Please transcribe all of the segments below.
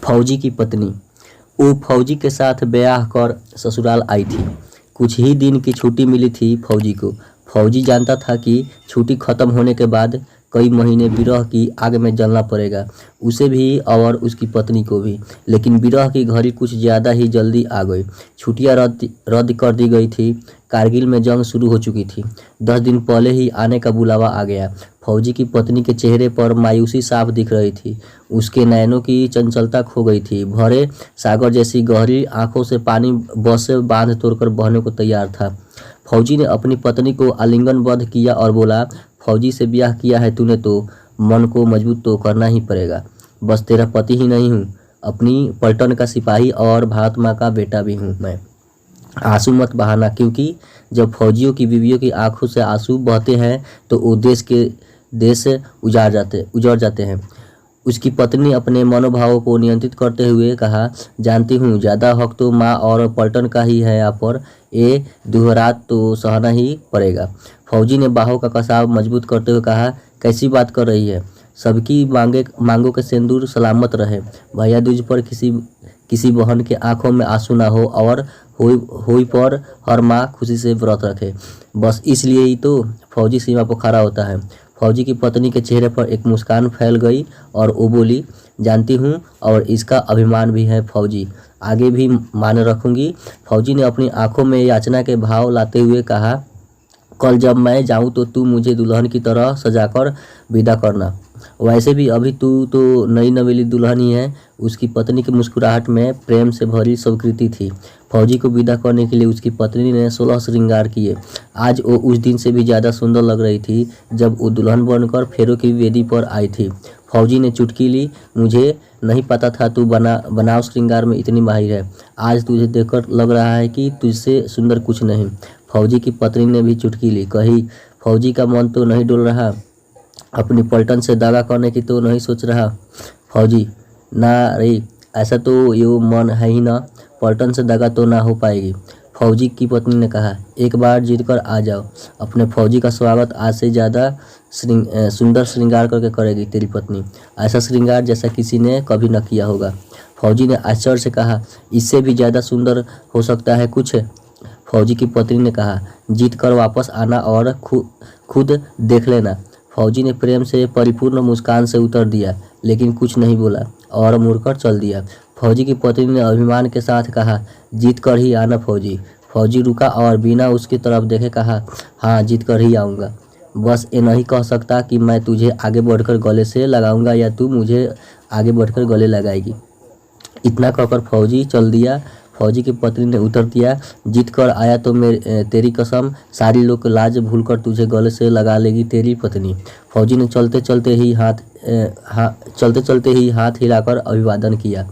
फौजी की पत्नी। वो फौजी के साथ ब्याह कर ससुराल आई थी। कुछ ही दिन की छुट्टी मिली थी फौजी को। फौजी जानता था कि छुट्टी खत्म होने के बाद कई महीने विरह की आग में जलना पड़ेगा, उसे भी और उसकी पत्नी को भी। लेकिन विरह की घड़ी कुछ ज़्यादा ही जल्दी आ गई। छुट्टियां रद्द रद्द कर दी गई थी। कारगिल में जंग शुरू हो चुकी थी। 10 दिन पहले ही आने का बुलावा आ गया। फौजी की पत्नी के चेहरे पर मायूसी साफ दिख रही थी। उसके नैनों की चंचलता खो गई थी। भरे सागर जैसी गहरी आंखों से पानी बस से बांध तोड़कर बहने को तैयार था। फौजी ने अपनी पत्नी को आलिंगनबद्ध किया और बोला, फौजी से ब्याह किया है तूने तो मन को मजबूत तो करना ही पड़ेगा। बस तेरा पति ही नहीं हूँ, अपनी पलटन का सिपाही और भारत माँ का बेटा भी हूँ मैं। आंसू मत बहाना, क्योंकि जब फौजियों की बीवियों की आंखों से आंसू बहते हैं तो वो देश उजाड़ जाते हैं। उसकी पत्नी अपने मनोभावों को नियंत्रित करते हुए कहा, जानती हूँ ज़्यादा हक तो माँ और पलटन का ही है, यहाँ पर ये दुहरात तो सहना ही पड़ेगा। फौजी ने बाहों का कसाव मजबूत करते हुए कहा, कैसी बात कर रही है? सबकी मांगों के सिंदूर सलामत रहे। भैया दूज पर किसी बहन के आंखों में आंसू ना हो और होई पर हर माँ खुशी से व्रत रखे। बस इसलिए ही तो फौजी सीमा पर खड़ा होता है। फौजी की पत्नी के चेहरे पर एक मुस्कान फैल गई और वो बोली, जानती हूँ और इसका अभिमान भी है फौजी, आगे भी मान रखूंगी। फौजी ने अपनी आंखों में याचना के भाव लाते हुए कहा, कल जब मैं जाऊं तो तू मुझे दुल्हन की तरह सजाकर विदा करना। वैसे भी अभी तू तो नई नवेली दुल्हन ही है। उसकी पत्नी की मुस्कुराहट में प्रेम से भरी स्वीकृति थी। फौजी को विदा करने के लिए उसकी पत्नी ने 16 श्रृंगार किए। आज वो उस दिन से भी ज़्यादा सुंदर लग रही थी जब वो दुल्हन बनकर फेरों की वेदी पर आई थी। फौजी ने चुटकी ली, मुझे नहीं पता था तू बनाव श्रृंगार में इतनी माहिर है। आज तुझे देखकर लग रहा है कि तुझसे सुंदर कुछ नहीं। फौजी की पत्नी ने भी चुटकी ली। कही, फौजी का मन तो नहीं डोल रहा? अपनी पलटन से दागा करने की तो नहीं सोच रहा? फौजी, ना रे, ऐसा तो ये मन है ही ना, पलटन से दागा तो ना हो पाएगी। फौजी की पत्नी ने कहा, एक बार जीत कर आ जाओ। अपने फौजी का स्वागत आज से ज़्यादा सुंदर श्रृंगार करके करेगी तेरी पत्नी। ऐसा श्रृंगार जैसा किसी ने कभी न किया होगा। फौजी ने आश्चर्य से कहा, इससे भी ज़्यादा सुंदर हो सकता है कुछ? फौजी की पत्नी ने कहा, जीत कर वापस आना और खुद देख लेना। फौजी ने प्रेम से परिपूर्ण मुस्कान से उत्तर दिया, लेकिन कुछ नहीं बोला और मुड़कर चल दिया। फौजी की पत्नी ने अभिमान के साथ कहा, जीत कर ही आना फौजी। फौजी रुका और बिना उसकी तरफ देखे कहा, हाँ जीत कर ही आऊँगा। बस ये नहीं कह सकता कि मैं तुझे आगे बढ़कर गले से लगाऊंगा या तू मुझे आगे बढ़कर गले लगाएगी। इतना कहकर फौजी चल दिया। फौजी की पत्नी ने उत्तर दिया, जीत कर आया तो तेरी कसम, सारी लोग लाज भूलकर तुझे गले से लगा लेगी तेरी पत्नी। फौजी ने चलते चलते ही हाथ हिलाकर अभिवादन किया।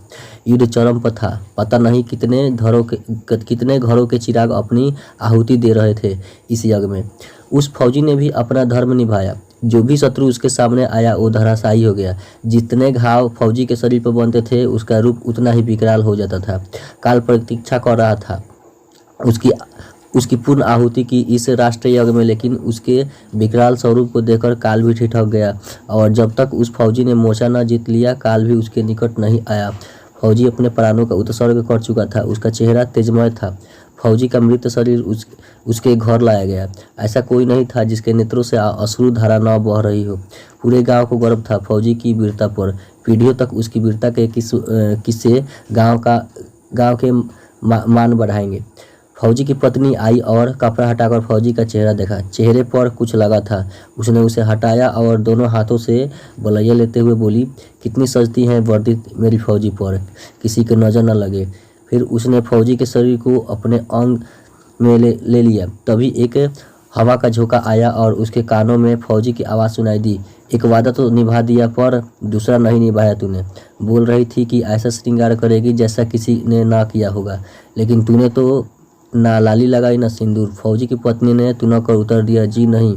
युद्ध चरम पर था। पता नहीं कितने घरों के चिराग अपनी आहुति दे रहे थे इस यज्ञ में। उस फौजी ने भी अपना धर्म निभाया। जो भी शत्रु उसके सामने आया वो धराशायी हो गया। जितने घाव फौजी के शरीर पर बनते थे उसका रूप उतना ही विकराल हो जाता था। काल प्रतीक्षा कर रहा था उसकी पूर्ण आहुति की इस राष्ट्रीय यज्ञ में, लेकिन उसके विकराल स्वरूप को देखकर काल भी ठिठक गया और जब तक उस फौजी ने मोर्चा न जीत लिया काल भी उसके निकट नहीं आया। फौजी अपने प्राणों का उत्सर्ग कर चुका था। उसका चेहरा तेजमय था। फौजी का मृत शरीर उसके घर लाया गया। ऐसा कोई नहीं था जिसके नेत्रों से अश्रु धारा न बह रही हो। पूरे गांव को गर्व था फौजी की वीरता पर। पीढ़ियों तक उसकी वीरता के किस्से गांव के मान बढ़ाएंगे। फौजी की पत्नी आई और कपड़ा हटाकर फौजी का चेहरा देखा। चेहरे पर कुछ लगा था। उसने उसे हटाया और दोनों हाथों से बलैया लेते हुए बोली, कितनी सजती है वर्दी मेरी फौजी पर, किसी की नज़र न लगे। फिर उसने फौजी के शरीर को अपने अंग में ले लिया। तभी एक हवा का झोंका आया और उसके कानों में फौजी की आवाज़ सुनाई दी, एक वादा तो निभा दिया पर दूसरा नहीं निभाया तूने। बोल रही थी कि ऐसा श्रृंगार करेगी जैसा किसी ने ना किया होगा, लेकिन तूने तो ना लाली लगाई ना सिंदूर। फौजी की पत्नी ने तुनक कर उत्तर दिया, जी नहीं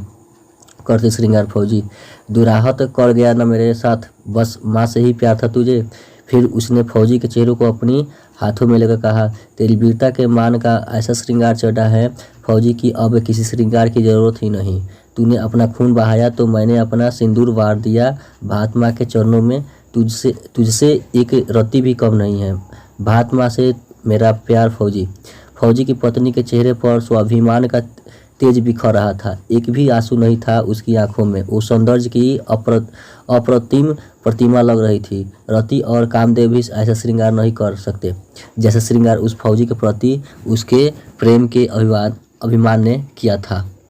करती श्रृंगार फौजी, दुराहत कर गया ना मेरे साथ, बस माँ से ही प्यार था तुझे। फिर उसने फौजी के चेहरे को अपनी हाथों में लेकर कहा, तेरी वीरता के मान का ऐसा श्रृंगार चढ़ा है फौजी की अब किसी श्रृंगार की ज़रूरत ही नहीं। तूने अपना खून बहाया तो मैंने अपना सिंदूर वार दिया। भारत माँ के चरणों में तुझसे एक रत्ती भी कम नहीं है। भारत माँ से मेरा प्यार फौजी। फौजी की पत्नी के चेहरे पर स्वाभिमान का तेज बिखर रहा था। एक भी आंसू नहीं था उसकी आंखों में। वो सौंदर्य की अप्रतिम प्रतिमा लग रही थी। रति और कामदेव भी ऐसा श्रृंगार नहीं कर सकते जैसा श्रृंगार उस फौजी के प्रति उसके प्रेम के अभिमान ने किया था।